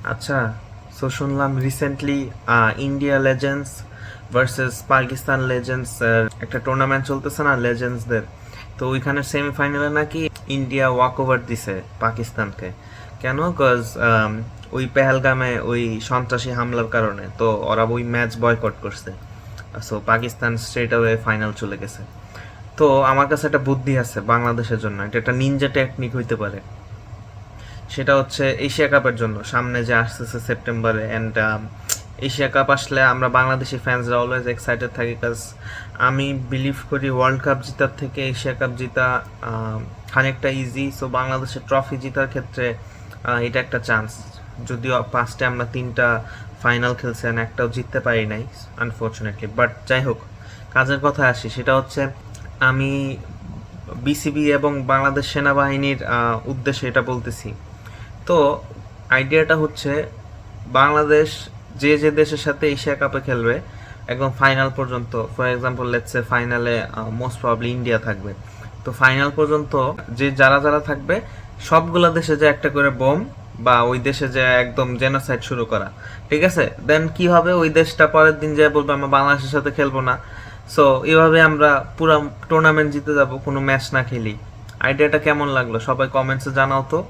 আচ্ছা, সো শুনলাম recently India legends versus Pakistan legends একটা টুর্নামেন্ট চলতেছে না লেজেন্ডসদের। তো ওইখানে সেমিফাইনালে নাকি ইন্ডিয়া ওয়াক ওভার দিছে পাকিস্তানকে। কেন? কজ ওই পেহেলগামে ওই সন্ত্রাসী হামলার কারণে তো ওরা ওই ম্যাচ বয়কট করছে। So Pakistan straight away final চলে গেছে। তো আমার কাছে একটা বুদ্ধি আছে বাংলাদেশের জন্য, এটা একটা নিনজা টেকনিক হইতে পারে। সেটা হচ্ছে এশিয়া কাপের জন্য, সামনে যে আসতেছে সেপ্টেম্বরে। অ্যান্ড এশিয়া কাপ আসলে আমরা বাংলাদেশি ফ্যান্সরা অলওয়েজ এক্সাইটেড থাকি, কাজ আমি বিলিভ করি ওয়ার্ল্ড কাপ জেতার থেকে এশিয়া কাপ জেতা খানিকটা ইজি। সো বাংলাদেশের ট্রফি জেতার ক্ষেত্রে এটা একটা চান্স। যদিও পাঁচটা আমরা তিনটা ফাইনাল খেলছি আর একটাও জিততে পারি নাই আনফর্চুনেটলি, বাট যাই হোক, কাজের কথা আসি। সেটা হচ্ছে আমি বিসিবি এবং বাংলাদেশ সেনাবাহিনীর উদ্দেশ্যে এটা বলতেছি। তো আইডিয়াটা হচ্ছে বাংলাদেশ যে যে দেশের সাথে এশিয়া কাপে খেলবে একদম ফাইনাল পর্যন্ত, ফর এক্সাম্পল লেটসে ফাইনালে মোস্ট প্রবাবলি ইন্ডিয়া থাকবে। তো ফাইনাল পর্যন্ত যে যারা যারা থাকবে সবগুলা দেশে যে একটা করে বোম, বা ওই দেশে যে একদম জেনোসাইড শুরু করা। ঠিক আছে, দেন কি হবে, ওই দেশটা পরের দিন যে বলবে আমরা বাংলাদেশের সাথে খেলবো না। সো এভাবে আমরা পুরো টুর্নামেন্ট জিতে যাব কোনো ম্যাচ না খেলি। আইডিয়াটা কেমন লাগলো সবাই কমেন্টসে জানাও তো।